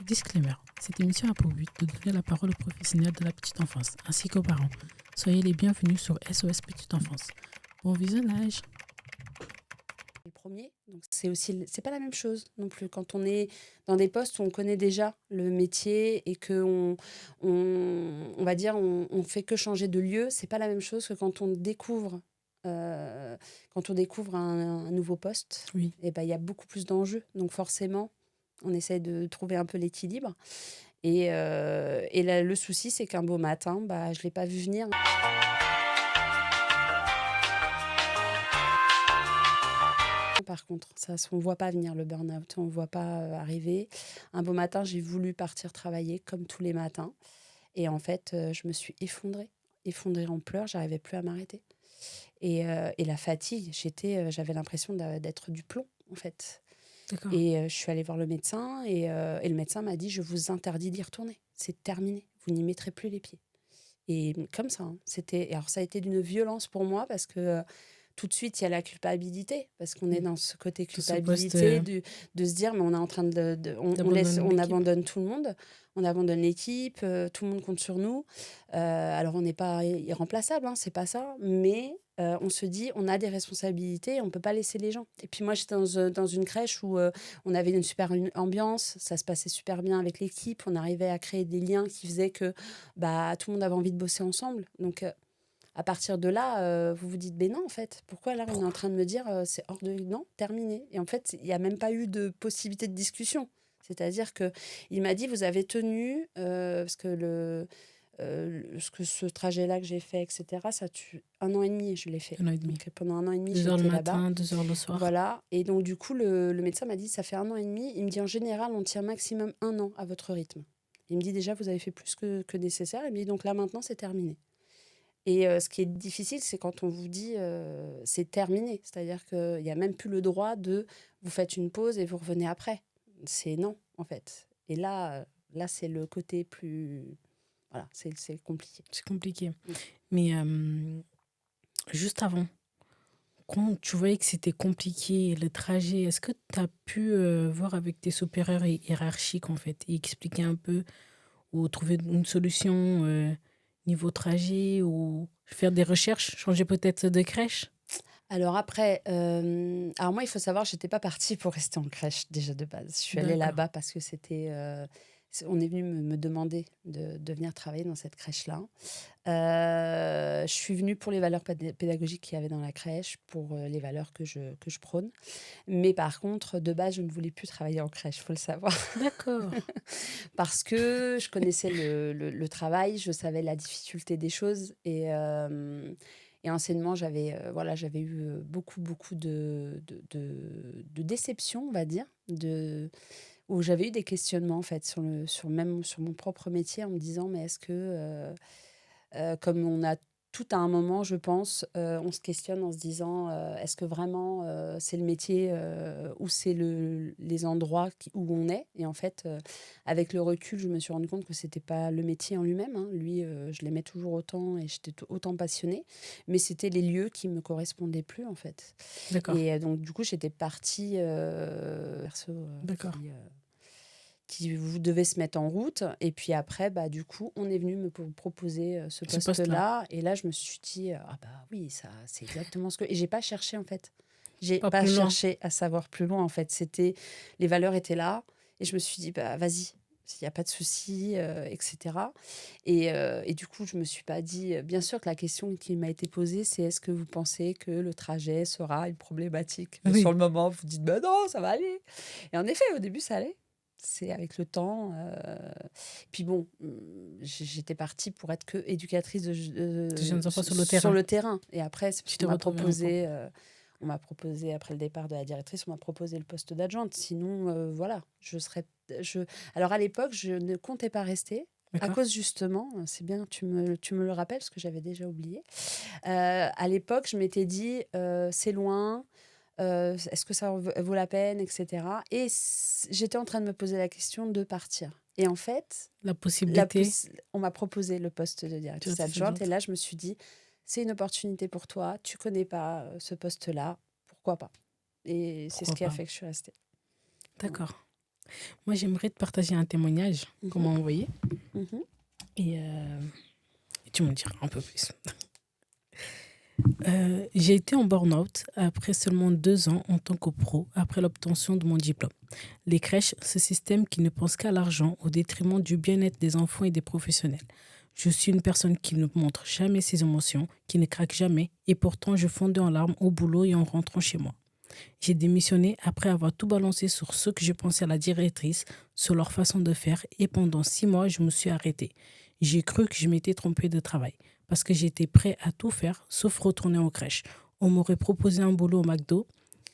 Disclaimer. Cette émission a pour but de donner la parole aux professionnels de la petite enfance ainsi qu'aux parents. Soyez les bienvenus sur SOS Petite Enfance. Bon visionnage. Le premier, donc c'est pas la même chose non plus. Quand on est dans des postes où on connaît déjà le métier et que on va dire on fait que changer de lieu, c'est pas la même chose que quand on découvre un nouveau poste. Oui. Et ben il y a beaucoup plus d'enjeux, donc forcément on essaie de trouver un peu l'équilibre. Et là, le souci, c'est qu'un beau matin, je l'ai pas vu venir. Par contre, ça, on ne voit pas venir le burn-out, on ne voit pas arriver. Un beau matin, j'ai voulu partir travailler comme tous les matins. Et en fait, je me suis effondrée en pleurs, j'arrivais plus à m'arrêter. Et la fatigue, j'avais l'impression d'être du plomb, en fait. D'accord. Et je suis allée voir le médecin et le médecin m'a dit, je vous interdis d'y retourner. C'est terminé, vous n'y mettrez plus les pieds. Et comme ça, hein, alors ça a été d'une violence pour moi parce que tout de suite, il y a la culpabilité, parce qu'on est dans ce côté Sur ce poste culpabilité de se dire, mais on est en train d'abandonner on l'équipe. abandonne tout le monde, on abandonne l'équipe, tout le monde compte sur nous. Alors, on n'est pas irremplaçable, hein, c'est pas ça, mais on se dit, on a des responsabilités, on peut pas laisser les gens. Et puis moi, j'étais dans une crèche où on avait une super ambiance, ça se passait super bien avec l'équipe, on arrivait à créer des liens qui faisaient que tout le monde avait envie de bosser ensemble. Donc, à partir de là, vous vous dites, ben non, en fait, pourquoi là, on est en train de me dire, c'est hors de... Non, terminé. Et en fait, il n'y a même pas eu de possibilité de discussion. C'est-à-dire qu'il m'a dit, vous avez tenu, parce que ce trajet-là que j'ai fait, etc., ça tue 1 an et demi, je l'ai fait. 1 an et demi. Donc, pendant 1 an et demi, 2 heures le j'étais là-bas. matin, 2 heures le soir. Voilà. Et donc, du coup, le médecin m'a dit, ça fait 1 an et demi. Il me dit, en général, on tient maximum 1 an à votre rythme. Il me dit, déjà, vous avez fait plus que nécessaire. Il me dit, donc là, maintenant, c'est terminé. Et ce qui est difficile, c'est quand on vous dit c'est terminé. C'est-à-dire qu'il n'y a même plus le droit de vous faites une pause et vous revenez après. C'est non, en fait. Et là c'est le côté plus... Voilà, c'est compliqué. C'est compliqué. Mm. Mais juste avant, quand tu voyais que c'était compliqué, le trajet, est-ce que tu as pu voir avec tes supérieurs hiérarchiques, en fait, et expliquer un peu ou trouver une solution niveau trajet ou faire des recherches, changer peut-être de crèche? Alors après, alors moi, il faut savoir, je n'étais pas partie pour rester en crèche déjà de base. Je suis allée D'accord. là-bas parce que on est venu me demander de venir travailler dans cette crèche-là. Je suis venue pour les valeurs pédagogiques qu'il y avait dans la crèche, pour les valeurs que je prône. Mais par contre, de base, je ne voulais plus travailler en crèche, il faut le savoir. D'accord. Parce que je connaissais le travail, je savais la difficulté des choses. Et enseignement, j'avais eu beaucoup de déceptions, on va dire, où j'avais eu des questionnements, en fait, même sur mon propre métier, en me disant, mais est-ce que, comme on a tout à un moment, je pense, on se questionne en se disant, est-ce que vraiment c'est le métier ou c'est les endroits où on est. Et en fait, avec le recul, je me suis rendu compte que c'était pas le métier en lui-même, hein. Lui, je l'aimais toujours autant et j'étais autant passionnée, mais c'était les lieux qui me correspondaient plus, en fait. D'accord. Et donc, du coup, j'étais partie perso D'accord. qui vous devez se mettre en route. Et puis après, du coup, on est venu me proposer ce Ce poste-là. poste-là. Et là, je me suis dit, ah bah oui, ça, c'est exactement ce que... Et j'ai pas cherché, en fait. J'ai Pas pas plus loin. cherché à savoir plus loin, en fait. Les valeurs étaient là. Et je me suis dit, vas-y, il n'y a pas de souci, etc. Et du coup, je me suis pas dit... Bien sûr que la question qui m'a été posée, c'est est-ce que vous pensez que le trajet sera une problématique? Mais Oui. sur le moment, vous dites, non, ça va aller. Et en effet, au début, ça allait. C'est avec le temps. Puis bon, j'étais partie pour être que éducatrice De jeunes enfants sur le terrain. le terrain. Et après, c'est parce Tu t'es qu'on m'a retrouvée en proposé, après le départ de la directrice, on m'a proposé le poste d'adjointe. Sinon, voilà, Alors à l'époque, je ne comptais pas rester. À D'accord. cause justement, c'est bien que tu me le rappelles, parce que j'avais déjà oublié. À l'époque, je m'étais dit, c'est loin, est-ce que ça vaut la peine, etc. Et j'étais en train de me poser la question de partir. Et en fait, La possibilité. on m'a proposé le poste de directrice Directrice adjointe. Et adjointe. là, je me suis dit, c'est une opportunité pour toi. Tu connais pas ce poste-là. Pourquoi pas? Et c'est ce Pourquoi qui a pas? fait que je suis restée. D'accord. Moi, j'aimerais te partager un témoignage qu'on Mhm, m'a envoyé mhm. et tu m'en diras un peu plus. J'ai été en burn-out après seulement 2 ans en tant que pro, après l'obtention de mon diplôme. Les crèches, ce système qui ne pense qu'à l'argent au détriment du bien-être des enfants et des professionnels. Je suis une personne qui ne montre jamais ses émotions, qui ne craque jamais, et pourtant je fondais en larmes au boulot et en rentrant chez moi. J'ai démissionné après avoir tout balancé sur ce que je pensais à la directrice, sur leur façon de faire, et pendant 6 mois, je me suis arrêtée. J'ai cru que je m'étais trompée de travail, parce que j'étais prêt à tout faire, sauf retourner en crèche. On m'aurait proposé un boulot au McDo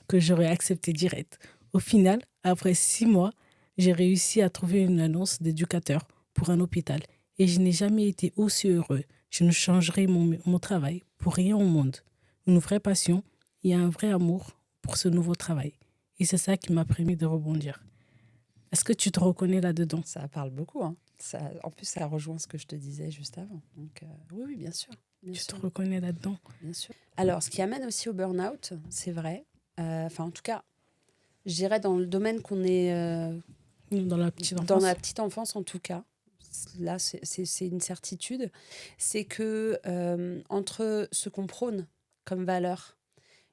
que j'aurais accepté direct. Au final, après 6 mois, j'ai réussi à trouver une annonce d'éducateur pour un hôpital, et je n'ai jamais été aussi heureux. Je ne changerai mon travail pour rien au monde. Une vraie passion et un vrai amour pour ce nouveau travail. Et c'est ça qui m'a permis de rebondir. Est-ce que tu te reconnais là-dedans? Ça parle beaucoup, hein. En plus, ça rejoint ce que je te disais juste avant. Donc, oui, oui, bien sûr. Bien Tu te sûr, reconnais là-dedans? bien sûr. Alors, ce qui amène aussi au burn-out, c'est vrai. Enfin, en tout cas, je dirais dans le domaine qu'on est Dans la petite dans la enfance? petite enfance, en tout cas. Là, c'est une certitude. C'est que entre ce qu'on prône comme valeur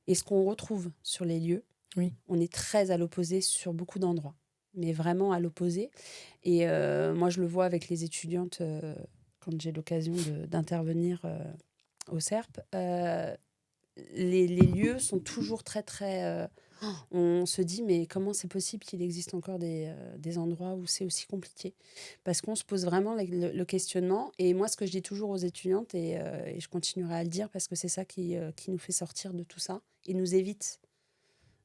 et ce qu'on retrouve sur les lieux, Oui. on est très à l'opposé sur beaucoup d'endroits, mais vraiment à l'opposé. Et moi, je le vois avec les étudiantes quand j'ai l'occasion d'intervenir au CERP. Les lieux sont toujours très, très... on se dit, mais comment c'est possible qu'il existe encore des endroits où c'est aussi compliqué? Parce qu'on se pose vraiment le questionnement. Et moi, ce que je dis toujours aux étudiantes, et je continuerai à le dire parce que c'est ça qui nous fait sortir de tout ça et nous évite.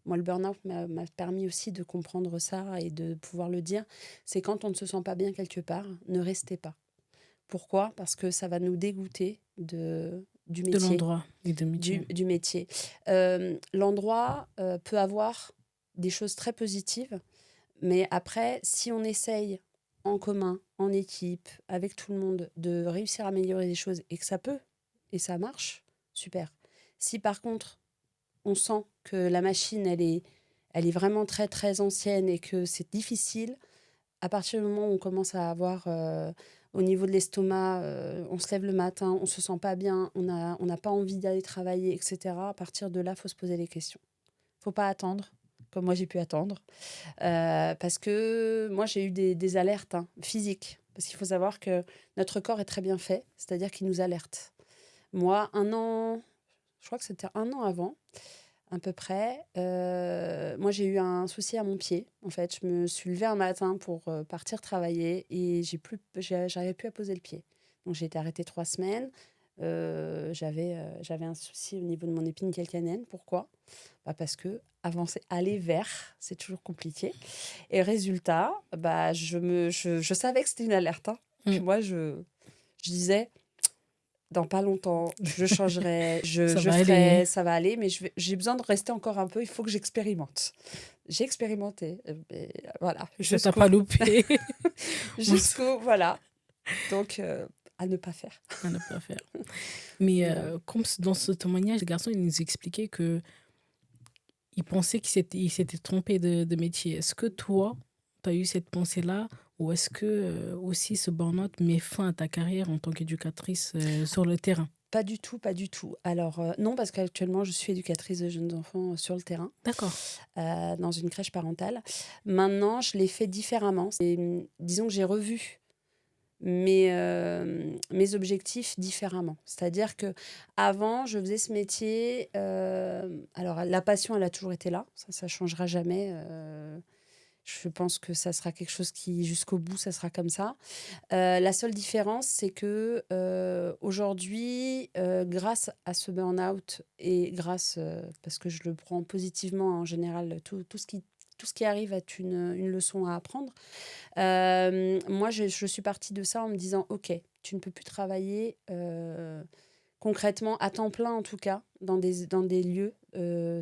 Moi, le burn-out m'a permis aussi de comprendre ça et de pouvoir le dire. C'est quand on ne se sent pas bien quelque part, ne restez pas. Pourquoi? Parce que ça va nous dégoûter du De métier. l'endroit et de métier. Du métier. L'endroit peut avoir des choses très positives, mais après, si on essaye en commun, en équipe, avec tout le monde, de réussir à améliorer les choses et que ça peut, et ça marche, super. Si par contre, on sent que la machine, elle est vraiment très, très ancienne et que c'est difficile, à partir du moment où on commence à avoir au niveau de l'estomac, on se lève le matin, on se sent pas bien, on n'a pas envie d'aller travailler, etc. À partir de là, il faut se poser les questions. Faut pas attendre, comme moi j'ai pu attendre. Parce que moi j'ai eu des alertes physiques. Parce qu'il faut savoir que notre corps est très bien fait, c'est-à-dire qu'il nous alerte. Moi, un an, je crois que c'était un an avant, à peu près. Moi, j'ai eu un souci à mon pied. En fait, je me suis levée un matin pour partir travailler et j'arrivais plus à poser le pied. Donc, j'ai été arrêtée 3 semaines. J'avais un souci au niveau de mon épine calcanéenne. Pourquoi? Bah, parce que avancer, aller vers, c'est toujours compliqué. Et résultat, bah, je savais que c'était une alerte, hein. Puis Mm. moi, je disais, dans pas longtemps, je changerai, Ça je va aller. ferai, ça va aller, mais j'ai besoin de rester encore un peu, il faut que j'expérimente. J'ai expérimenté, mais voilà, Ça t'a pas loupé. Bon, voilà. Donc, à ne pas faire. à ne pas faire. Mais Voilà. comme dans ce témoignage, le garçon, il nous expliquait que il pensait il s'était trompé de métier. Est-ce que toi, tu as eu cette pensée-là ou est-ce que aussi ce burn-out met fin à ta carrière en tant qu'éducatrice sur le terrain? Pas du tout, pas du tout. Alors, non, parce qu'actuellement, je suis éducatrice de jeunes enfants sur le terrain, D'accord. dans une crèche parentale. Maintenant, je l'ai fait différemment. Disons que j'ai revu mes objectifs différemment. C'est-à-dire que avant, je faisais ce métier. Alors, la passion, elle a toujours été là. Ça ne changera jamais. Je pense que ça sera quelque chose qui, jusqu'au bout, ça sera comme ça. La seule différence, c'est que aujourd'hui, grâce à ce burn-out et parce que je le prends positivement en général, tout ce qui arrive est une leçon à apprendre. Moi, je suis partie de ça en me disant, OK, tu ne peux plus travailler concrètement, à temps plein en tout cas, dans des lieux,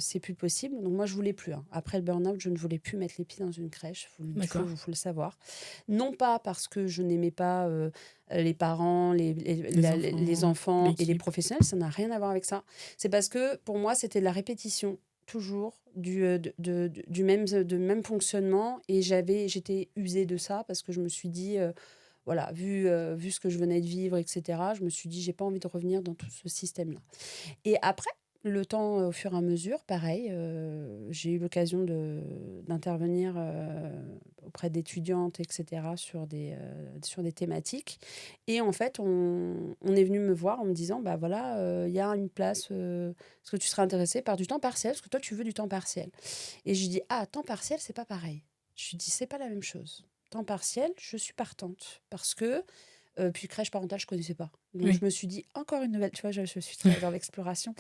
c'est plus possible. Donc moi, je voulais plus. Après le burn-out, je ne voulais plus mettre les pieds dans une crèche, D'accord. faut le savoir. Non pas parce que je n'aimais pas les parents, les enfants et les l'équipe. professionnels, ça n'a rien à voir avec ça. C'est parce que pour moi, c'était de la répétition toujours du même fonctionnement. Et j'étais usée de ça parce que je me suis dit, voilà, vu ce que je venais de vivre, etc., je me suis dit, j'ai pas envie de revenir dans tout ce système-là. Et après, le temps, au fur et à mesure, pareil, j'ai eu l'occasion d'intervenir auprès d'étudiantes, etc., sur des thématiques. Et en fait, on est venu me voir en me disant, bah voilà, il y a une place, est-ce que tu serais intéressée par du temps partiel? Parce que toi, tu veux du temps partiel. Et je lui dis, ah, temps partiel, c'est pas pareil. Je lui dis, c'est pas la même chose. Temps partiel, je suis partante. Parce que puis crèche parentale, je connaissais pas. Donc je Oui. me suis dit, encore une nouvelle, tu vois, je suis très dans l'exploration.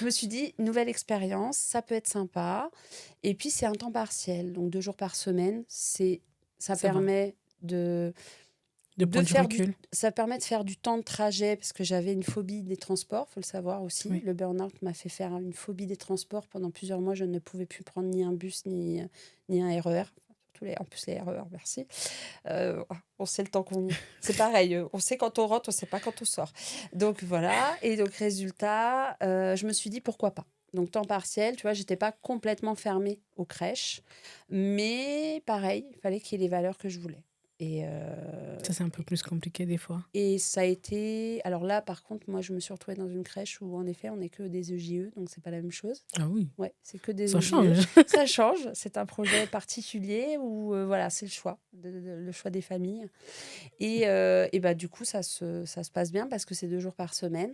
Je me suis dit, nouvelle expérience, ça peut être sympa. Et puis c'est un temps partiel, donc 2 jours par semaine. Ça Ça va. permet de, De de prendre du faire du, recul. ça permet de faire du temps de trajet, parce que j'avais une phobie des transports, faut le savoir aussi. Oui. Le burn-out m'a fait faire une phobie des transports. Pendant plusieurs mois, je ne pouvais plus prendre ni un bus, ni un RER. En plus, les RER, merci. On sait le temps qu'on. C'est pareil, on sait quand on rentre, on sait pas quand on sort. Donc voilà, et donc résultat, je me suis dit pourquoi pas. Donc temps partiel, tu vois, j'étais pas complètement fermée aux crèches, mais pareil, il fallait qu'il y ait les valeurs que je voulais. Et, Ça, c'est un peu plus compliqué des fois. et ça a été. Alors là, par contre, moi, je me suis retrouvée dans une crèche où, en effet, on n'est que des EJE, donc c'est pas la même chose. Ah oui, Ouais, c'est que des ça EJE. change. Ça change. C'est un projet particulier où, voilà, c'est le choix, le choix des familles. Et bah, du coup, ça se passe bien parce que c'est 2 jours par semaine,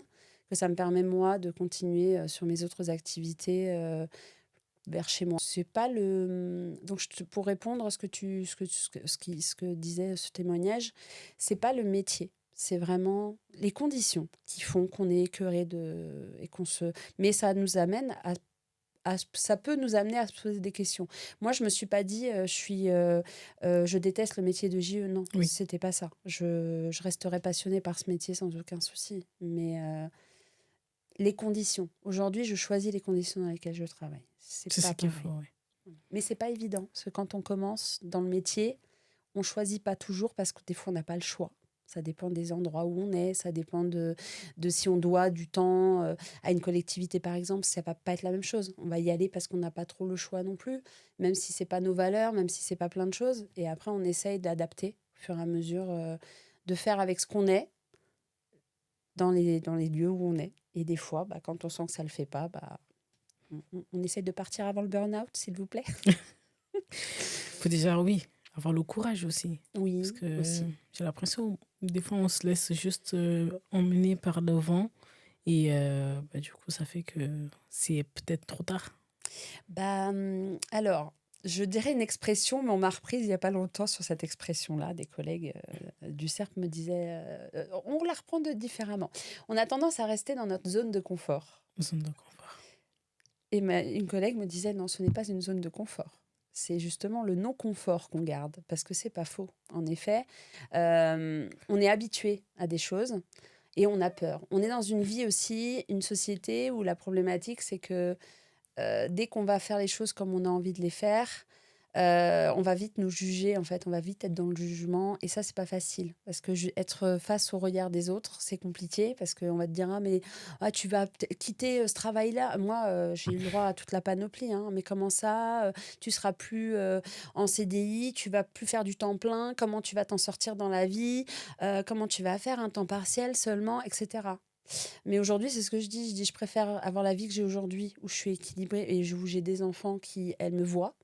que ça me permet, moi, de continuer sur mes autres activités vers chez moi. C'est pas le. Donc, pour répondre à ce que disait ce témoignage, c'est pas le métier. C'est vraiment les conditions qui font qu'on est écœuré et qu'on se. Mais ça nous amène ça peut nous amener à se poser des questions. Moi, je me suis pas dit, je déteste le métier de JE. Non, Oui, c'était pas ça. Je resterai passionnée par ce métier sans aucun souci. Mais les conditions. Aujourd'hui, je choisis les conditions dans lesquelles je travaille. C'est c'est ce pas qu'il faut. pareil. Ouais. Mais c'est pas évident. Parce que quand on commence dans le métier, on choisit pas toujours parce que des fois, on n'a pas le choix. Ça dépend des endroits où on est, ça dépend de si on doit du temps à une collectivité, par exemple. Ça va pas être la même chose. On va y aller parce qu'on n'a pas trop le choix non plus, même si c'est pas nos valeurs, même si c'est pas plein de choses. Et après, on essaye d'adapter au fur et à mesure, de faire avec ce qu'on est dans les lieux où on est. Et des fois, bah, quand on sent que ça le fait pas, bah, on essaye de partir avant le burn-out, s'il vous plaît. Faut déjà, oui, avoir le courage aussi. Parce Oui, que aussi. j'ai l'impression, des fois, on se laisse juste emmener par le vent. Et bah, du coup, ça fait que c'est peut-être trop tard. Bah, alors, je dirais une expression, mais on m'a reprise il y a pas longtemps sur cette expression-là. Des collègues du CERP me disaient, on la reprend différemment. On a tendance à rester dans notre zone de confort. Zone de confort. Et une collègue me disait, non, ce n'est pas une zone de confort. C'est justement le non-confort qu'on garde, parce que c'est pas faux. En effet, on est habitué à des choses et on a peur. On est dans une vie aussi, une société où la problématique, c'est que dès qu'on va faire les choses comme on a envie de les faire, on va vite nous juger, en fait. On va vite être dans le jugement. Et ça, c'est pas facile. Parce que être face au regard des autres, c'est compliqué. Parce qu'on va te dire, ah, mais tu vas quitter ce travail-là. Moi, j'ai eu le droit à toute la panoplie. Hein, mais comment ça tu seras plus en CDI, tu vas plus faire du temps plein. Comment tu vas t'en sortir dans la vie comment tu vas faire un temps partiel seulement, etc. Mais aujourd'hui, c'est ce que je dis. Je dis, je préfère avoir la vie que j'ai aujourd'hui, où je suis équilibrée et où j'ai des enfants qui, elles, me voient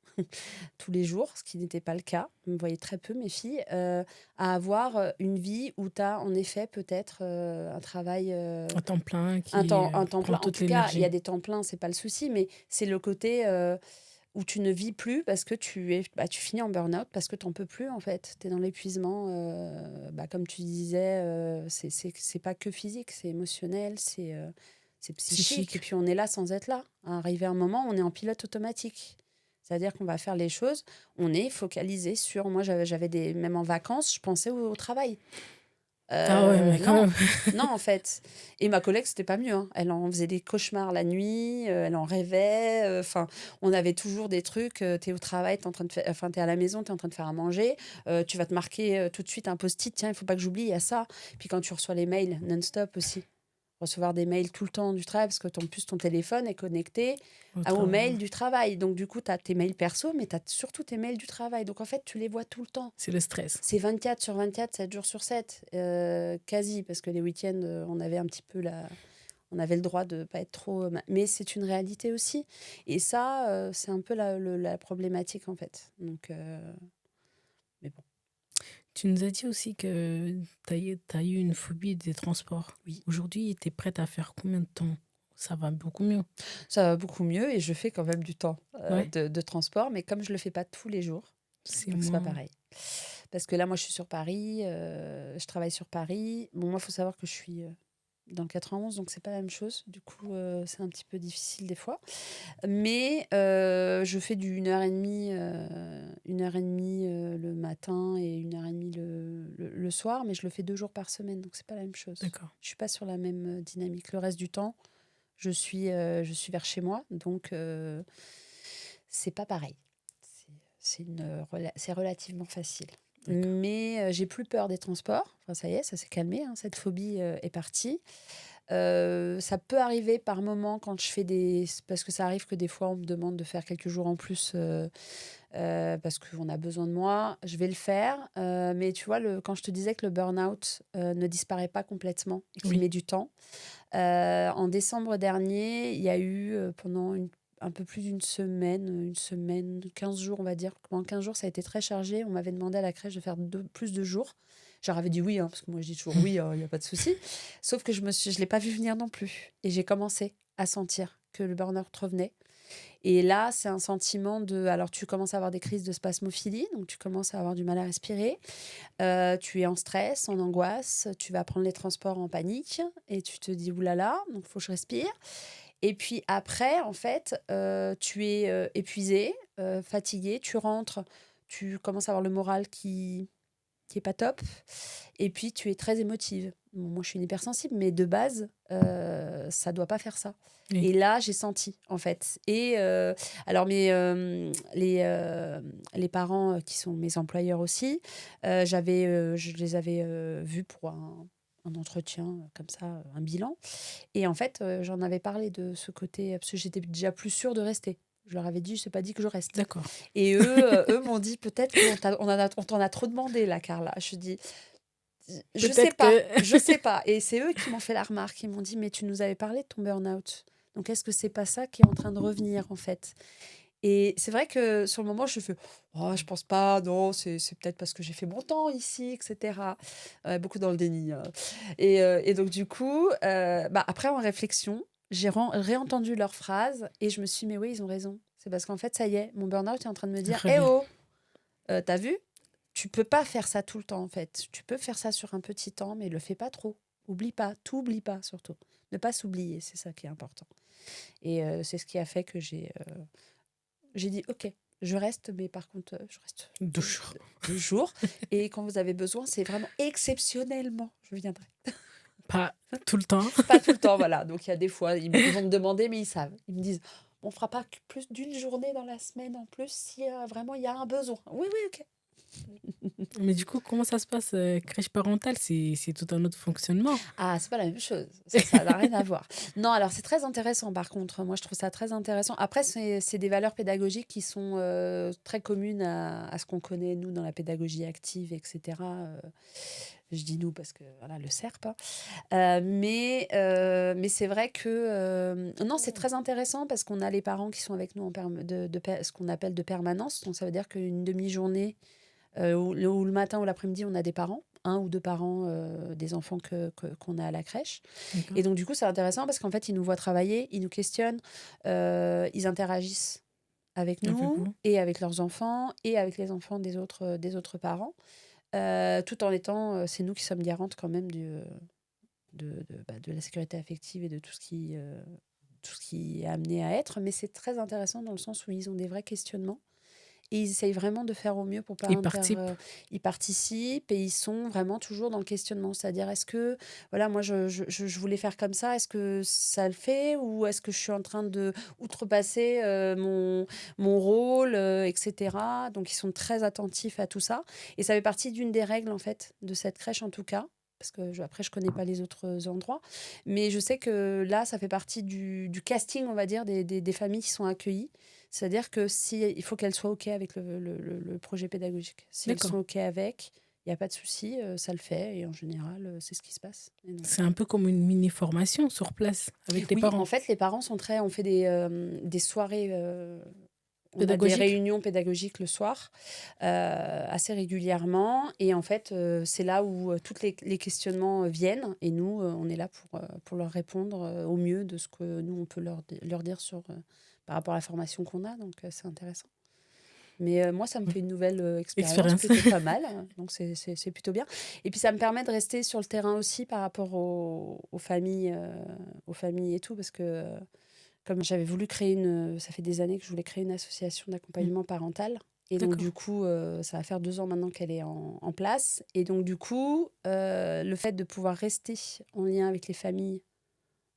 tous les jours, ce qui n'était pas le cas. Elles me voyaient très peu, mes filles, à avoir une vie où tu as en effet peut-être un travail, Un temps plein qui un temps prend plein. En toute tout cas, il y a l'énergie. des temps pleins, c'est pas le souci, mais c'est le côté où tu ne vis plus parce que tu finis en burn-out parce que tu n'en peux plus en fait. Tu es dans l'épuisement. Comme tu disais, c'est pas que physique, c'est émotionnel, c'est psychique. Et Psychique. puis on est là sans être là. Arrivé un moment, on est en pilote automatique. C'est-à-dire qu'on va faire les choses, on est focalisé sur. Moi, même en vacances, je pensais au travail. Ah ouais, mais quand Non, même. non, en fait. Et ma collègue, c'était pas mieux. Hein. Elle en faisait des cauchemars la nuit, elle en rêvait. Enfin, on avait toujours des trucs. T'es au travail, t'es à la maison, t'es en train de faire à manger. Tu vas te marquer tout de suite un post-it. Tiens, il faut pas que j'oublie, il y a ça. Puis quand tu reçois les mails non-stop aussi. recevoir des mails tout le temps du travail parce que en plus ton téléphone est connecté Au aux travail, mails ouais. du travail. Donc du coup, tu as tes mails perso, mais tu as surtout tes mails du travail. Donc en fait, tu les vois tout le temps. C'est le stress. C'est 24 sur 24, 7 jours sur 7, quasi, parce que les week-ends, on avait un petit peu on avait le droit de ne pas être trop... Mais c'est une réalité aussi. Et ça, c'est un peu la problématique, en fait. Donc, mais bon, Tu nous as dit aussi que tu as eu une phobie des transports. oui. Aujourd'hui, tu es prête à faire combien de temps? Ça va beaucoup mieux. Ça va beaucoup mieux et je fais quand même du temps Ouais, de transport, mais comme je ne le fais pas tous les jours, c'est donc c'est pas moins. pareil. Parce que là, moi, je suis sur Paris, je travaille sur Paris. Bon, moi, il faut savoir que je suis dans le 91, donc c'est pas la même chose. Du coup, c'est un petit peu difficile des fois. Mais je fais du 1h30, 1h30 le matin et 1h30 le soir, mais je le fais 2 jours par semaine, donc c'est pas la même chose. D'accord. Je suis pas sur la même dynamique. Le reste du temps, je suis vers chez moi, donc c'est pas pareil. C'est relativement facile. D'accord. Mais j'ai plus peur des transports. Enfin, ça y est, ça s'est calmé, hein, cette phobie est partie. Ça peut arriver par moment quand je fais des... Parce que ça arrive que des fois, on me demande de faire quelques jours en plus parce qu'on a besoin de moi. Je vais le faire. Mais tu vois, quand je te disais que le burn-out ne disparaît pas complètement et qu'il Oui. met du temps, en décembre dernier, il y a eu pendant un peu plus une semaine, 15 jours, on va dire. Pendant 15 jours, ça a été très chargé. On m'avait demandé à la crèche de faire plus de jours. Je leur avais dit oui, hein, parce que moi je dis toujours oui, il n'y a pas de souci. Sauf que je ne l'ai pas vu venir non plus. Et j'ai commencé à sentir que le burn-out revenait. Et là, c'est un sentiment de... Alors, tu commences à avoir des crises de spasmophilie, donc tu commences à avoir du mal à respirer. Tu es en stress, en angoisse, tu vas prendre les transports en panique et tu te dis oulala, donc il faut que je respire. Et puis après, en fait, tu es épuisé, fatigué, tu rentres, tu commences à avoir le moral qui est pas top. Et puis, tu es très émotive. Bon, moi, je suis une hypersensible, mais de base, ça doit pas faire ça. Oui. Et là, j'ai senti, en fait. Et alors, les parents qui sont mes employeurs aussi, je les avais vus pour un entretien comme ça, un bilan. Et en fait, j'en avais parlé de ce côté, parce que j'étais déjà plus sûre de rester. Je leur avais dit, je n'ai pas dit que je reste. D'accord. Et eux m'ont dit, peut-être on t'en a trop demandé, là, Carla. Je dis, je sais Peut-être pas, que. je sais pas. Et c'est eux qui m'ont fait la remarque. Ils m'ont dit, mais tu nous avais parlé de ton burn-out. Donc, est-ce que c'est pas ça qui est en train de revenir, en fait? Et c'est vrai que sur le moment, je fais, oh, je pense pas, non, c'est peut-être parce que j'ai fait mon temps ici, etc. Beaucoup dans le déni, hein. Et donc, du coup, après, en réflexion, j'ai réentendu leurs phrases et je me suis dit, mais oui, ils ont raison. C'est parce qu'en fait, ça y est, mon burn-out est en train de me dire, eh Revient. oh, t'as vu? Tu peux pas faire ça tout le temps, en fait. Tu peux faire ça sur un petit temps, mais le fais pas trop. Oublie pas, t'oublie pas surtout. Ne pas s'oublier, c'est ça qui est important. Et c'est ce qui a fait que j'ai dit, ok, je reste, mais par contre, je reste 2 jours. 2 jours. Et quand vous avez besoin, c'est vraiment exceptionnellement, je viendrai. Pas tout le temps. Pas tout le temps, voilà. Donc il y a des fois, ils vont me demander, mais ils savent. Ils me disent, on fera pas plus d'une journée dans la semaine en plus si vraiment il y a un besoin. Oui, oui, ok. Mais du coup, comment ça se passe? Crèche parentale, c'est tout un autre fonctionnement. Ah, c'est pas la même chose. Ça n'a rien à voir. Non, alors c'est très intéressant par contre. Moi, je trouve ça très intéressant. Après, c'est des valeurs pédagogiques qui sont très communes à ce qu'on connaît, nous, dans la pédagogie active, etc. Je dis nous parce que, voilà, le SERP, hein. Mais c'est vrai que... non, c'est très intéressant parce qu'on a les parents qui sont avec nous ce qu'on appelle de permanence. Donc, ça veut dire qu'une demi-journée ou le matin ou l'après-midi, on a des parents, un ou deux parents des enfants qu'on a à la crèche. D'accord. Et donc, du coup, c'est intéressant parce qu'en fait, ils nous voient travailler, ils nous questionnent, ils interagissent avec Avec nous vous. et avec leurs enfants et avec les enfants des autres parents, tout en étant, c'est nous qui sommes garantes quand même de la sécurité affective et de tout ce qui est amené à être. Mais c'est très intéressant dans le sens où ils ont des vrais questionnements. Et ils essayent vraiment de faire au mieux pour pas Ils participent. ils participent et ils sont vraiment toujours dans le questionnement. C'est-à-dire, est-ce que, voilà, moi, je voulais faire comme ça, est-ce que ça le fait ou est-ce que je suis en train de outrepasser mon rôle, etc. Donc, ils sont très attentifs à tout ça. Et ça fait partie d'une des règles, en fait, de cette crèche, en tout cas. parce que après, je connais pas les autres endroits. Mais je sais que là, ça fait partie du casting, on va dire, des familles qui sont accueillies. C'est-à-dire que il faut qu'elles soient OK avec le projet pédagogique. Si elles D'accord. sont OK avec, il n'y a pas de souci, ça le fait. Et en général, c'est ce qui se passe. Et donc, C'est un peu comme une mini formation sur place avec les oui, parents. en fait, les parents sont très. On fait des soirées. On a des Pédagogique? réunions pédagogiques le soir, assez régulièrement. Et en fait, c'est là où tous les questionnements viennent. Et nous, on est là pour leur répondre au mieux de ce que nous, on peut leur dire par rapport à la formation qu'on a. Donc, c'est intéressant. Mais moi, ça me fait une nouvelle expérience Expérience. plutôt pas mal. Donc, c'est plutôt bien. Et puis, ça me permet de rester sur le terrain aussi par rapport aux familles et tout. Parce que comme j'avais voulu créer ça fait des années que je voulais créer une association Mm. d'accompagnement parental. Et donc, D'accord. du coup, ça va faire 2 ans maintenant qu'elle est en place. Et donc, du coup, le fait de pouvoir rester en lien avec les familles,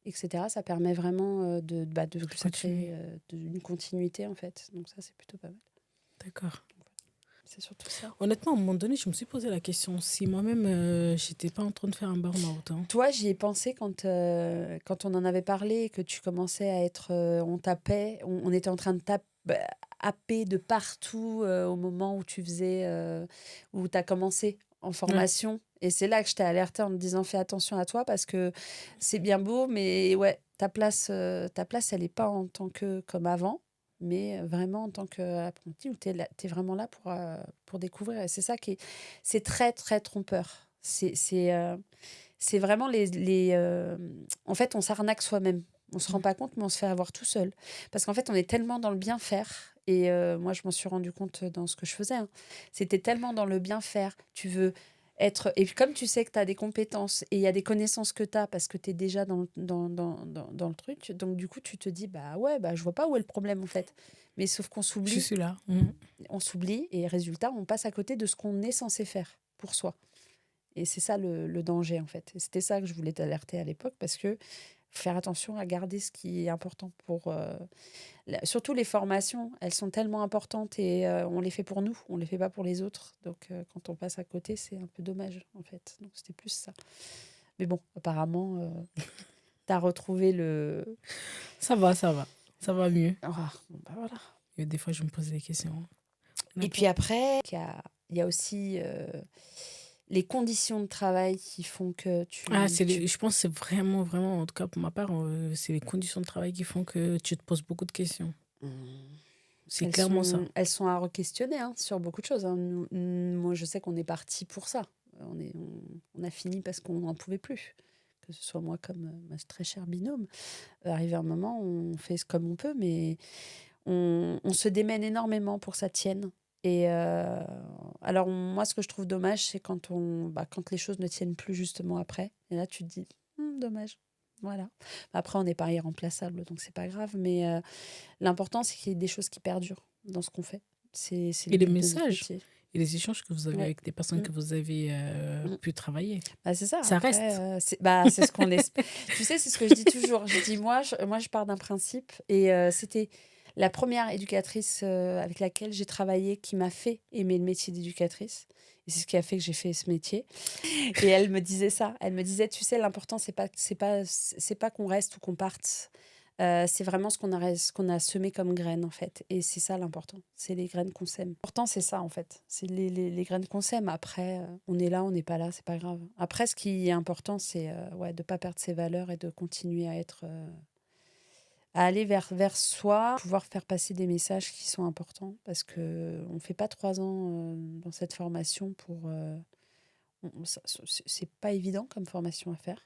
etc., ça permet vraiment que De ça crée continuer. une continuité, en fait. Donc, ça, c'est plutôt pas mal. D'accord. C'est surtout ça. Honnêtement, à un moment donné, je me suis posé la question si moi-même, j'étais pas en train de faire un burn-out, hein. Toi, j'y ai pensé quand on en avait parlé et que tu commençais à être. On tapait, on était en train de happer de partout au moment où où tu as commencé en Ouais, formation. Et c'est là que je t'ai alerté en te disant fais attention à toi parce que c'est bien beau, mais ouais, ta place elle n'est pas en tant que comme avant, mais vraiment en tant qu'apprenti où tu es vraiment là pour découvrir. Et c'est ça c'est très, très trompeur. C'est vraiment en fait, on s'arnaque soi-même. On se rend pas compte, mais on se fait avoir tout seul. Parce qu'en fait, on est tellement dans le bien faire. Et moi, je m'en suis rendu compte dans ce que je faisais, hein. C'était tellement dans le bien faire. Tu veux être. Et puis, comme tu sais que tu as des compétences et il y a des connaissances que tu as parce que tu es déjà dans le truc, donc du coup, tu te dis, bah ouais, bah, je vois pas où est le problème en fait. Mais sauf qu'on je s'oublie, suis là. et résultat, on passe à côté de ce qu'on est censé faire pour soi. Et c'est ça le danger, en fait. Et c'était ça que je voulais t'alerter à l'époque, parce que faire attention à garder ce qui est important surtout les formations, elles sont tellement importantes et on les fait pour nous, on les fait pas pour les autres. Donc, quand on passe à côté, c'est un peu dommage, en fait. Donc, c'était plus ça. Mais bon, apparemment, tu as retrouvé le... Ça va, ça va. Ça va mieux. Ah, bon, bah voilà. Et des fois, je me pose des questions. Et puis Honnêtement. après, il y a aussi les conditions de travail qui font que Ah, tu je pense que c'est vraiment, vraiment, en tout cas pour ma part, c'est les conditions de travail qui font que tu te poses beaucoup de questions. Mmh. C'est clairement ça. Elles sont à re-questionner hein, sur beaucoup de choses, hein. Moi, je sais qu'on est parti pour ça. On a fini parce qu'on n'en pouvait plus. Que ce soit moi comme ma très chère binôme. Arrivé un moment, on fait comme on peut, mais on se démène énormément pour que ça tienne. Et alors, moi, ce que je trouve dommage, c'est quand les choses ne tiennent plus justement après. Et là, tu te dis, dommage. Voilà. Après, on n'est pas irremplaçable, donc c'est pas grave. Mais l'important, c'est qu'il y ait des choses qui perdurent dans ce qu'on fait. C'est le Et les but de notre messages métier. et les échanges que vous avez Ouais. avec des personnes Mm, que vous avez mm. pu travailler, Bah, c'est ça. ça Après, reste. c'est ce qu'on espère. Tu sais, c'est ce que je dis toujours. Je dis, moi, je pars d'un principe. Et c'était la première éducatrice avec laquelle j'ai travaillé qui m'a fait aimer le métier d'éducatrice. Et c'est ce qui a fait que j'ai fait ce métier. Et elle me disait ça. Elle me disait, tu sais, l'important, c'est pas qu'on reste ou qu'on parte. C'est vraiment ce qu'on a semé comme graines, en fait. Et c'est ça l'important. C'est les graines qu'on sème. L'important, c'est ça, en fait. C'est les graines qu'on sème. Après, on est là, on n'est pas là, c'est pas grave. Après, ce qui est important, c'est ouais, de ne pas perdre ses valeurs et de continuer à aller vers soi, pouvoir faire passer des messages qui sont importants. Parce qu'on ne fait pas 3 ans dans cette formation pour. C'est pas évident comme formation à faire.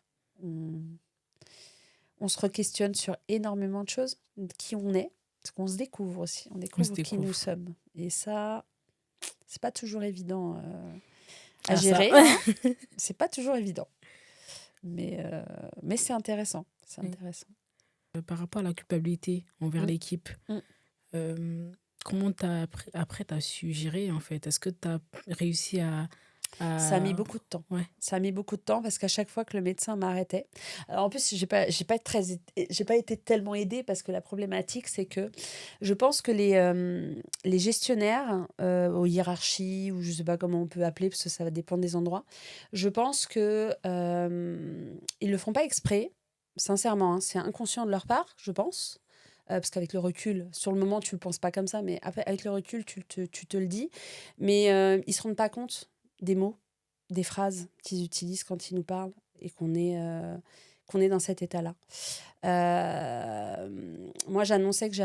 On se re-questionne sur énormément de choses, qui on est, parce qu'on se découvre aussi, on On se découvre qui nous découvre. sommes. Et ça, c'est pas toujours évident à Ah, ça. gérer, hein. C'est pas toujours évident. Mais c'est intéressant. C'est Oui. intéressant. Par rapport à la culpabilité envers Mm, l'équipe, mm. comment après, tu as su gérer en fait? Est-ce que tu as réussi Ça a mis à beaucoup de temps. ouais. Ça a mis beaucoup de temps parce qu'à chaque fois que le médecin m'arrêtait, alors en plus, j'ai pas été tellement aidée parce que la problématique, c'est que je pense que les gestionnaires aux hiérarchies, ou je sais pas comment on peut appeler, parce que ça va dépendre des endroits, je pense que ils le font pas exprès, sincèrement, hein, c'est inconscient de leur part, je pense. Parce qu'avec le recul, sur le moment, tu le penses pas comme ça, mais après, avec le recul, tu te le dis. Mais ils se rendent pas compte des mots, des phrases qu'ils utilisent quand ils nous parlent et qu'on est dans cet état-là. Moi, j'annonçais que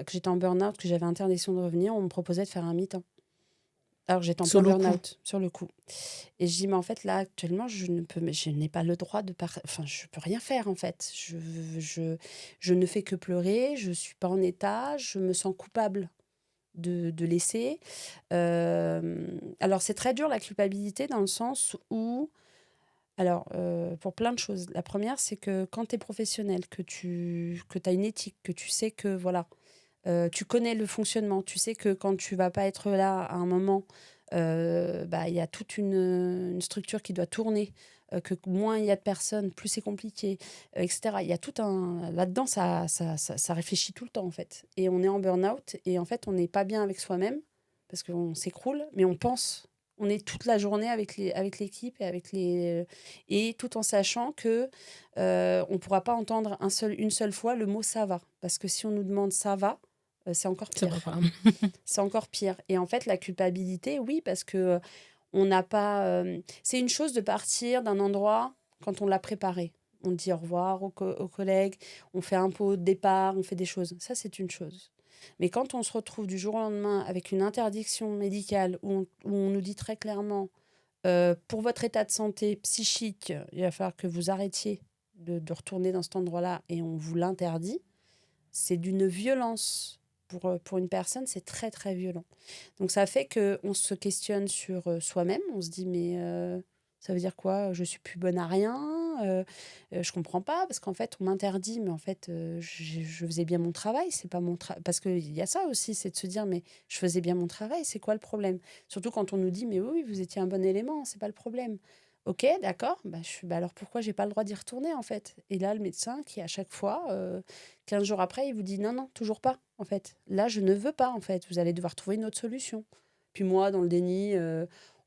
que j'étais en burn-out, que j'avais interdiction de revenir. On me proposait de faire un mi-temps. Alors, j'étais en Sur plein le coup. burn-out, sur le coup. Et je dis, mais en fait, là, actuellement, je n'ai pas le droit enfin, je peux rien faire, en fait. Je ne fais que pleurer, je suis pas en état, je me sens coupable de laisser. Alors, c'est très dur, la culpabilité, dans le sens où, alors, pour plein de choses. La première, c'est que quand tu es professionnel, que tu as une éthique, que tu sais que, voilà, tu connais le fonctionnement, tu sais que quand tu vas pas être là à un moment, bah, il y a toute une structure qui doit tourner, que moins il y a de personnes, plus c'est compliqué, etc. Il y a tout un... Là-dedans, ça réfléchit tout le temps, en fait. Et on est en burn-out, et en fait, on n'est pas bien avec soi-même, parce qu'on s'écroule, mais on pense. On est toute la journée avec l'équipe et tout en sachant que on ne pourra pas entendre une seule fois le mot ça va. Parce que si on nous demande ça va, c'est encore Ça va pire. pas. C'est encore pire. Et en fait, la culpabilité, oui, parce que on n'a pas. C'est une chose de partir d'un endroit quand on l'a préparé. On dit au revoir aux collègues, on fait un pot de départ, on fait des choses. Ça, c'est une chose. Mais quand on se retrouve du jour au lendemain avec une interdiction médicale où on nous dit très clairement, pour votre état de santé psychique, il va falloir que vous arrêtiez de retourner dans cet endroit-là et on vous l'interdit, c'est d'une violence. Pour une personne, c'est très, très violent. Donc, ça fait qu'on se questionne sur soi-même. On se dit, mais ça veut dire quoi? Je suis plus bonne à rien. Je comprends pas parce qu'en fait, on m'interdit, mais en fait, je faisais bien mon travail. C'est pas mon Parce qu'il y a ça aussi, c'est de se dire, mais je faisais bien mon travail. C'est quoi le problème? Surtout quand on nous dit, mais oui, vous étiez un bon élément. C'est pas le problème. Ok, d'accord. Bah, alors pourquoi j'ai pas le droit d'y retourner en fait? Et là, le médecin qui à chaque fois 15 jours après, il vous dit non, non, toujours pas, en fait. Là, je ne veux pas, en fait. Vous allez devoir trouver une autre solution. Puis moi, dans le déni,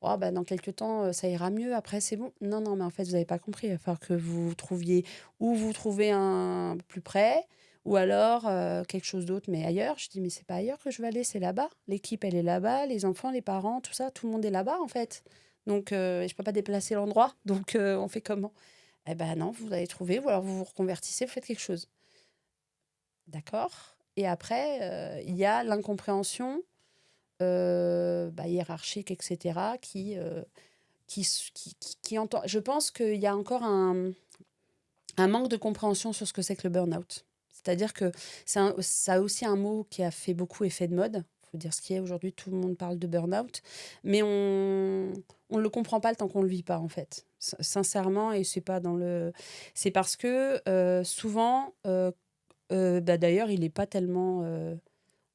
oh, bah, dans quelques temps, ça ira mieux. Après, c'est bon. Non, non, mais en fait, vous n'avez pas compris. Il va falloir que vous trouviez ou vous trouvez un plus près, ou alors quelque chose d'autre, mais ailleurs. Je dis, mais c'est pas ailleurs que je vais aller, c'est là-bas. L'équipe, elle est là-bas, les enfants, les parents, tout ça, tout le monde est là-bas, en fait. Donc, je peux pas déplacer l'endroit. Donc, on fait comment? Eh ben non, vous allez trouver, ou alors vous vous reconvertissez, vous faites quelque chose. D'accord. Et après, il y a l'incompréhension bah, hiérarchique, etc., qui entend. Je pense qu'il y a encore un manque de compréhension sur ce que c'est que le burn-out. C'est-à-dire que ça a aussi un mot qui a fait beaucoup effet de mode. Il faut dire ce qui est aujourd'hui, tout le monde parle de burn-out, mais on ne le comprend pas le temps qu'on ne le vit pas, en fait. Sincèrement, et c'est pas dans le. C'est parce que souvent, bah, d'ailleurs, il n'est pas tellement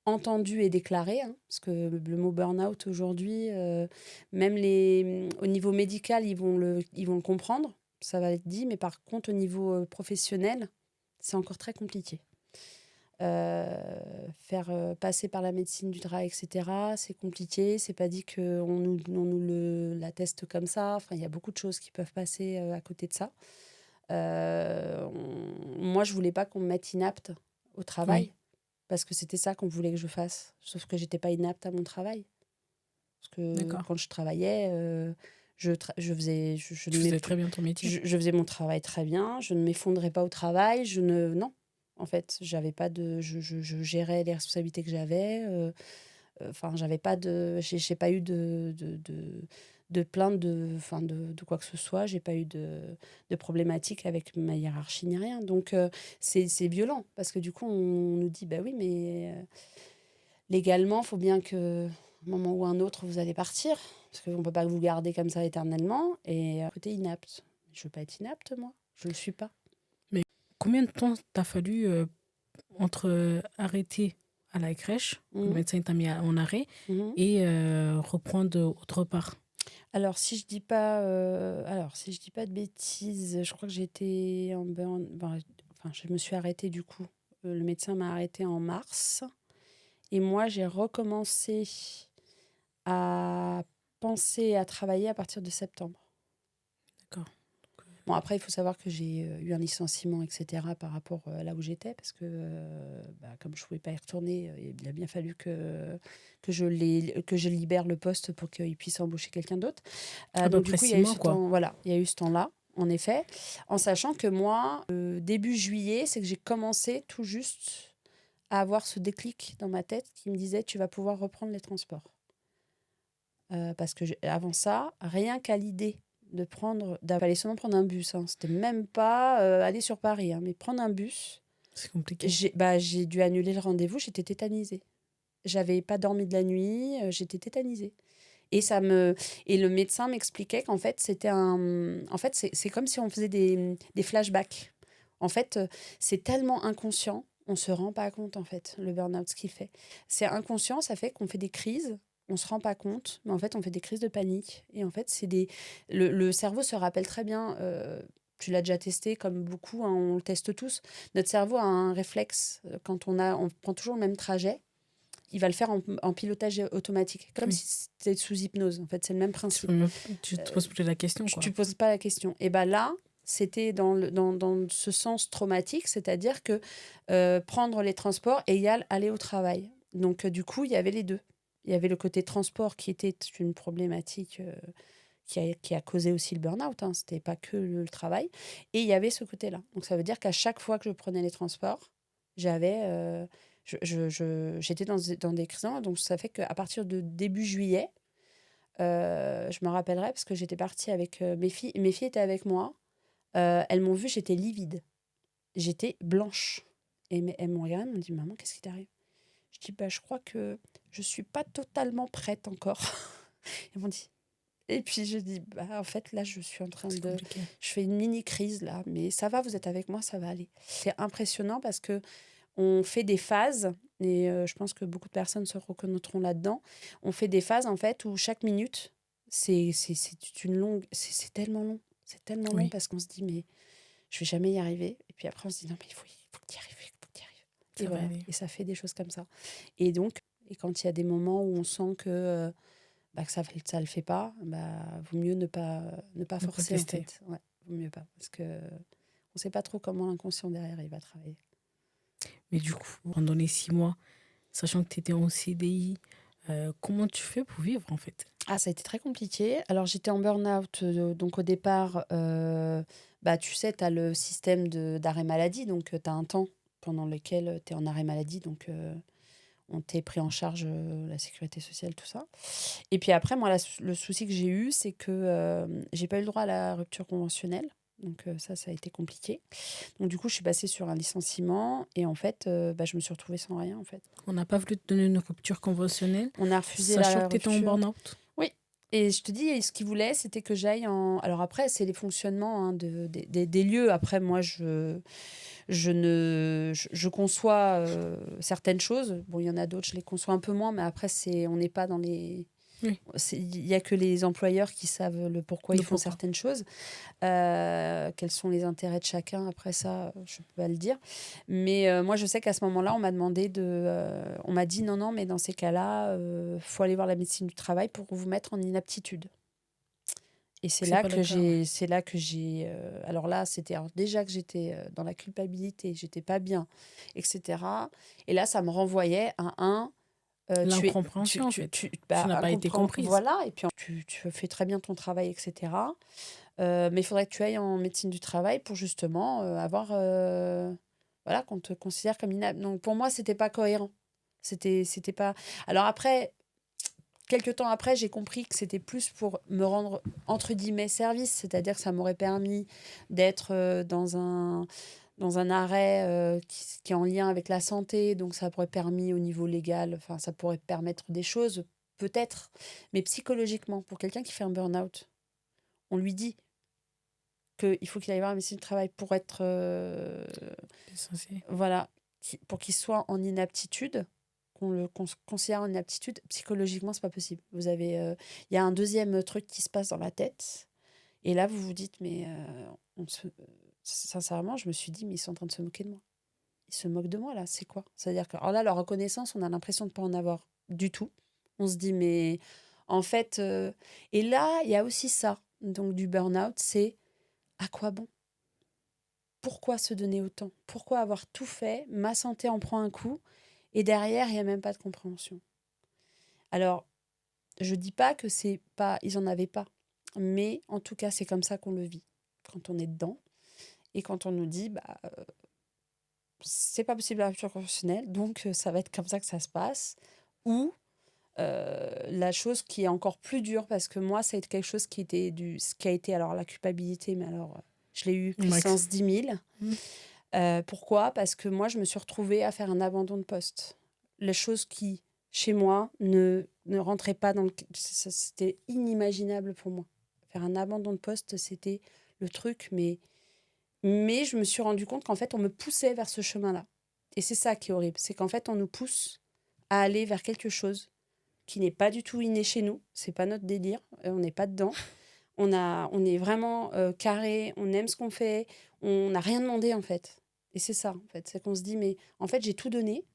entendu et déclaré, hein, parce que le mot burn-out aujourd'hui, même au niveau médical, ils vont le comprendre, ça va être dit, mais par contre, au niveau professionnel, c'est encore très compliqué. Faire passer par la médecine du travail, etc., c'est compliqué. C'est pas dit on nous l'atteste comme ça. Enfin, il y a beaucoup de choses qui peuvent passer à côté de ça. Moi, je voulais pas qu'on me mette inapte au Oui, travail parce que c'était ça qu'on voulait que je fasse. Sauf que j'étais pas inapte à mon travail. Parce que d'accord. quand je travaillais, je faisais, Tu faisais très bien ton métier. je faisais mon travail très bien. Je ne m'effondrais pas au travail. Non. En fait, j'avais pas de, je gérais les responsabilités que j'avais. Enfin, j'avais pas de, j'ai pas eu de plainte enfin, de quoi que ce soit. J'ai pas eu de problématique avec ma hiérarchie ni rien. Donc, c'est violent parce que du coup, on nous dit, bah oui, mais légalement, il faut bien que, un moment ou un autre, vous allez partir. Parce qu'on ne peut pas vous garder comme ça éternellement. Et côté inapte. Je veux pas être inapte, moi. Je le suis pas. Mais combien de temps t'as fallu entre arrêter à la crèche, que le Mhm, médecin t'a mis en arrêt, mhm. et reprendre autre part? Alors si je dis pas de bêtises, je crois que j'étais en burn enfin, je me suis arrêtée du coup. Le médecin m'a arrêtée en mars et moi j'ai recommencé à penser à travailler à partir de septembre. D'accord. Bon, après, il faut savoir que j'ai eu un licenciement, etc., par rapport à là où j'étais, parce que comme je ne pouvais pas y retourner, il a bien fallu que je libère le poste pour qu'il puisse embaucher quelqu'un d'autre. À peu Donc, du près coup, il y six a eu mois, ce quoi. temps, voilà, il y a eu ce temps-là, en effet, en sachant que moi, début juillet, c'est que j'ai commencé tout juste à avoir ce déclic dans ma tête qui me disait, tu vas pouvoir reprendre les transports. Parce que avant ça, rien qu'à l'idée fallait seulement prendre un bus, hein. C'était même pas aller sur Paris, hein, mais prendre un bus. C'est compliqué. J'ai dû annuler le rendez-vous, j'étais tétanisée. J'avais pas dormi de la nuit, j'étais tétanisée. Et et le médecin m'expliquait qu'en fait, c'est comme si on faisait des flashbacks. En fait, c'est tellement inconscient, on se rend pas compte, en fait, le burn-out, ce qu'il fait. C'est inconscient, ça fait qu'on fait des crises, on se rend pas compte, mais en fait, on fait des crises de panique. Et en fait, le cerveau se rappelle très bien, tu l'as déjà testé, comme beaucoup, hein, on le teste tous. Notre cerveau a un réflexe, quand on prend toujours le même trajet, il va le faire en pilotage automatique, comme Oui. si c'était sous hypnose. En fait, c'est le même principe. Tu te poses plus la question, Tu quoi. ne poses pas la question. Et bien là, c'était dans ce sens traumatique, c'est-à-dire que prendre les transports égale aller au travail. Donc, du coup, il y avait les deux. Il y avait le côté transport qui était une problématique qui a causé aussi le burn-out. Hein. Ce n'était pas que le travail. Et il y avait ce côté-là. Donc, ça veut dire qu'à chaque fois que je prenais les transports, j'avais... j'étais dans des crises. Donc, ça fait qu'à partir de début juillet, je me rappellerai parce que j'étais partie avec mes filles. Mes filles étaient avec moi. Elles m'ont vue, j'étais livide. J'étais blanche. Elles m'ont regardé, elles m'ont dit, maman, qu'est-ce qui t'arrive? Je dis, bah, je crois que je suis pas totalement prête encore. Elles m'ont dit. Et puis je dis, bah, en fait, là, je suis en train C'est de... compliqué. Je fais une mini-crise, là, mais ça va, vous êtes avec moi, ça va aller. C'est impressionnant parce que on fait des phases, et je pense que beaucoup de personnes se reconnaîtront là-dedans. On fait des phases, en fait, où chaque minute, c'est une longue... C'est tellement long. C'est tellement long Oui, parce qu'on se dit, mais je vais jamais y arriver. Et puis après, on se dit, non, mais il faut que tu y arrives, il faut que tu y arrives. Et ça va voilà. aller. Et ça fait des choses comme ça. Et donc, et quand il y a des moments où on sent que ça le fait pas, vaut mieux ne pas Ne pas forcer, en tester. fait. Ouais, vaut mieux pas. Parce que on sait pas trop comment l'inconscient derrière, il va travailler. Mais du coup, pendant les 6 mois, sachant que tu étais en CDI, comment tu fais pour vivre, en fait? Ah, ça a été très compliqué. Alors, j'étais en burn-out. Donc, au départ, tu sais, tu as le système d'arrêt maladie. Donc, tu as un temps pendant lequel tu es en arrêt maladie. Donc, on t'est pris en charge la sécurité sociale, tout ça. Et puis après, moi, le souci que j'ai eu, c'est que j'ai pas eu le droit à la rupture conventionnelle. Donc, ça a été compliqué. Donc, du coup, je suis passée sur un licenciement. Et en fait, je me suis retrouvée sans rien, en fait. On n'a pas voulu te donner une rupture conventionnelle, On a refusé sachant la que tu étais en rupture. burn-out. Oui. Et je te dis, ce qu'ils voulaient, c'était que j'aille en... Alors après, c'est les fonctionnements, hein, des lieux. Après, moi, je conçois certaines choses. Bon, il y en a d'autres, je les conçois un peu moins, mais après, on n'est pas dans les... Oui, Il n'y a que les employeurs qui savent le pourquoi ils le font pourquoi. certaines choses. Quels sont les intérêts de chacun, après ça, je ne peux pas le dire. Mais moi, je sais qu'à ce moment-là, on m'a dit non, non, mais dans ces cas-là, faut aller voir la médecine du travail pour vous mettre en inaptitude. Et c'est C'est là pas le que cas, ouais. j'ai alors là, c'était alors déjà que j'étais dans la culpabilité, j'étais pas bien, etc. Et là, ça me renvoyait à tu es, L'incompréhension, en fait. Tu n'as pas été incomprend, comprise. voilà, et puis tu fais très bien ton travail, etc. Mais il faudrait que tu ailles en médecine du travail pour justement avoir, voilà, qu'on te considère comme inapte. Donc pour moi, c'était pas cohérent. C'était pas. Alors après, quelques temps après, j'ai compris que c'était plus pour me rendre, entre guillemets, service. C'est-à-dire que ça m'aurait permis d'être dans un arrêt qui est en lien avec la santé. Donc ça pourrait permis au niveau légal, enfin, ça pourrait permettre des choses, peut-être. Mais psychologiquement, pour quelqu'un qui fait un burn-out, on lui dit qu'il faut qu'il aille voir un médecin du travail pour être, Licencié. voilà, pour qu'il soit en inaptitude qu'on considère une aptitude, psychologiquement, c'est pas possible. Il y a un deuxième truc qui se passe dans la tête. Et là, vous vous dites, mais sincèrement, je me suis dit, mais ils sont en train de se moquer de moi. Ils se moquent de moi, là, c'est quoi? C'est-à-dire que, alors là, leur reconnaissance, on a l'impression de ne pas en avoir du tout. On se dit, mais en fait. Et là, il y a aussi ça, donc du burn-out, c'est à quoi bon? Pourquoi se donner autant? Pourquoi avoir tout fait? Ma santé en prend un coup et derrière, il n'y a même pas de compréhension. Alors, je dis pas que c'est pas, ils en avaient pas, mais en tout cas, c'est comme ça qu'on le vit quand on est dedans et quand on nous dit, bah, c'est pas possible la rupture conventionnelle, donc ça va être comme ça que ça se passe. Ou la chose qui est encore plus dure, parce que moi, ça a été quelque chose ce qui a été alors la culpabilité, mais alors je l'ai eu Max. puissance 10 000. Mm. Pourquoi? Parce que moi, je me suis retrouvée à faire un abandon de poste. Les choses qui, chez moi, ne rentraient pas dans c'était inimaginable pour moi. Faire un abandon de poste, c'était le truc, mais je me suis rendu compte qu'en fait, on me poussait vers ce chemin-là. Et c'est ça qui est horrible, c'est qu'en fait, on nous pousse à aller vers quelque chose qui n'est pas du tout inné chez nous. C'est pas notre délire, on n'est pas dedans. On est vraiment carré, on aime ce qu'on fait, on n'a rien demandé en fait. Et c'est ça, en fait. C'est qu'on se dit, mais en fait, j'ai tout donné.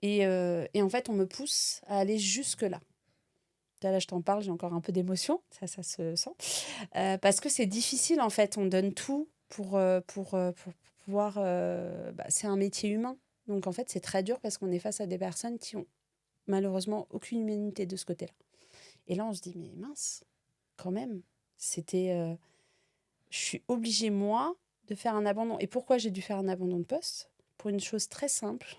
Et en fait, on me pousse à aller jusque-là. Là, je t'en parle, j'ai encore un peu d'émotion, ça se sent. Parce que c'est difficile, en fait. On donne tout pour pouvoir... c'est un métier humain. Donc, en fait, c'est très dur parce qu'on est face à des personnes qui ont malheureusement aucune humanité de ce côté-là. Et là, on se dit, mais mince, quand même, c'était... je suis obligée, moi, de faire un abandon. Et pourquoi j'ai dû faire un abandon de poste? Pour une chose très simple,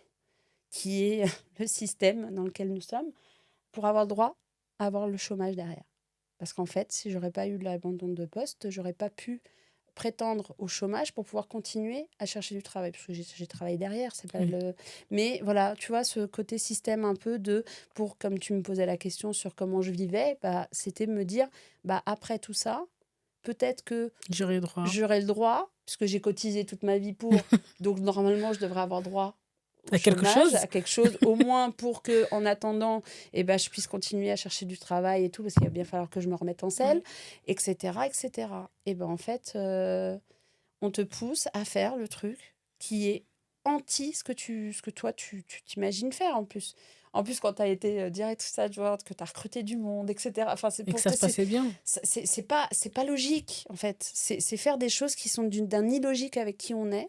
qui est le système dans lequel nous sommes, pour avoir le droit à avoir le chômage derrière. Parce qu'en fait, si j'aurais pas eu l'abandon de poste, j'aurais pas pu prétendre au chômage pour pouvoir continuer à chercher du travail. Parce que j'ai travaillé derrière, c'est pas Oui. le... Mais voilà, tu vois, ce côté système un peu comme tu me posais la question sur comment je vivais, bah, c'était me dire, bah, après tout ça, peut-être que J'aurais droit j'aurai le droit, puisque j'ai cotisé toute ma vie pour, donc normalement, je devrais avoir droit au à quelque chômage, chose. à quelque chose, au moins pour que, en attendant, eh ben, je puisse continuer à chercher du travail et tout, parce qu'il va bien falloir que je me remette en selle, etc., etc. Et ben en fait, on te pousse à faire le truc qui est anti ce que toi, tu t'imagines faire en plus. En plus, quand tu as été directrice adjointe, que tu as recruté du monde, etc. Enfin, Et que ça se passait bien. c'est pas logique, en fait. C'est faire des choses qui sont d'un illogique avec qui on est.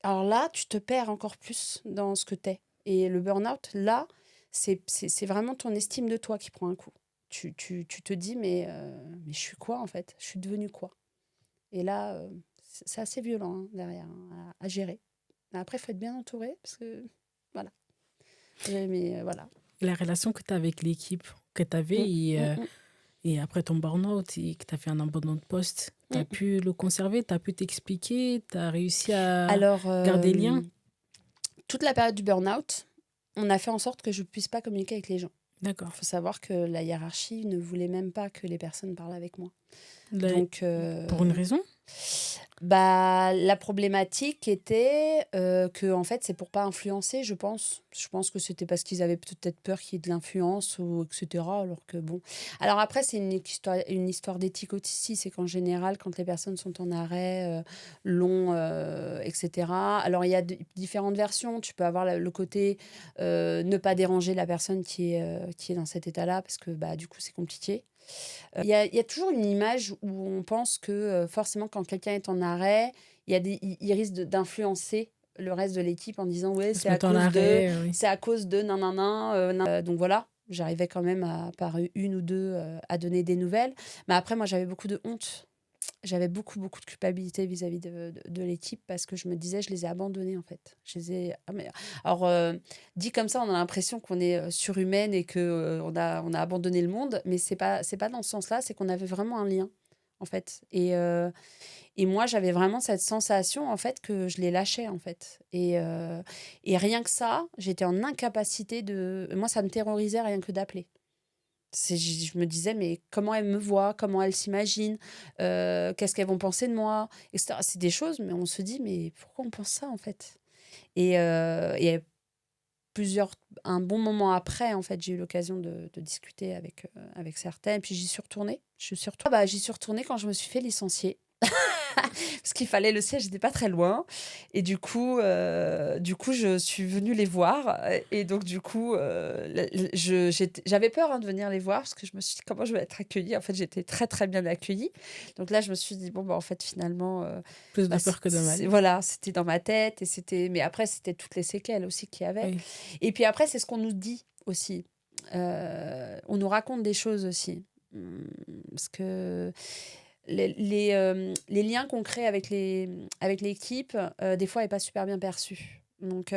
Alors là, tu te perds encore plus dans ce que t'es. Et le burn-out, là, c'est vraiment ton estime de toi qui prend un coup. Tu te dis, mais je suis quoi, en fait? Je suis devenue quoi? Et là, c'est assez violent hein, derrière hein, à gérer. Mais après, il faut être bien entouré, parce que, voilà. Mais voilà. La relation que tu as avec l'équipe que tu avais Mm, mm, mm, et après ton burn-out et que tu as fait un abandon de poste, tu as mm. pu le conserver, tu as pu t'expliquer, tu as réussi à Alors, garder lien. toute la période du burn-out, on a fait en sorte que je ne puisse pas communiquer avec les gens. D'accord. Il faut savoir que la hiérarchie ne voulait même pas que les personnes parlent avec moi. Là, Donc, pour une raison. bah, la problématique était que, en fait, c'est pour pas influencer, je pense. Je pense que c'était parce qu'ils avaient peut-être peur qu'il y ait de l'influence, ou etc. Alors que bon. Alors après, c'est une histoire d'éthique aussi. C'est qu'en général, quand les personnes sont en arrêt long, etc. Alors, il y a différentes versions. Tu peux avoir le côté ne pas déranger la personne qui est dans cet état-là, parce que bah, du coup, c'est compliqué. Il y a toujours une image où on pense que forcément, quand quelqu'un est en arrêt, il risque d'influencer le reste de l'équipe en disant ouais, Se mettre en arrêt, oui. c'est à cause de nanana. Donc voilà, j'arrivais quand même par une ou deux à donner des nouvelles. Mais après, moi, j'avais beaucoup de honte. J'avais beaucoup, beaucoup de culpabilité vis-à-vis de l'équipe parce que je me disais, je les ai abandonnés en fait. Je les ai... Alors, dit comme ça, on a l'impression qu'on est surhumaine et qu'on on a abandonné le monde, mais c'est pas dans ce sens-là, c'est qu'on avait vraiment un lien en fait. Et moi, j'avais vraiment cette sensation en fait que je les lâchais en fait. Et rien que ça, j'étais en incapacité de... Moi, ça me terrorisait rien que d'appeler. Je me disais, mais comment elles me voient, comment elles s'imaginent, qu'est-ce qu'elles vont penser de moi, etc. C'est des choses, mais on se dit, mais pourquoi on pense ça en fait? Et plusieurs un bon moment après, en fait, j'ai eu l'occasion de discuter avec certains et puis j'y suis retournée. J'y suis retournée quand je me suis fait licencier. Parce qu'il fallait le siège n'était pas très loin et du coup, je suis venue les voir et donc du coup, j'avais peur, hein, de venir les voir parce que je me suis dit: «Comment je vais être accueillie?» En fait, j'étais très, très bien accueillie. Donc là, je me suis dit: «Bon, bah, en fait, finalement, Plus de bah, peur que de mal. voilà, c'était dans ma tête» et mais après, c'était toutes les séquelles aussi qu'il y avait Oui, et puis après, c'est ce qu'on nous dit aussi. On nous raconte des choses aussi, parce que les liens qu'on crée avec l'équipe, des fois, est pas super bien perçus. Donc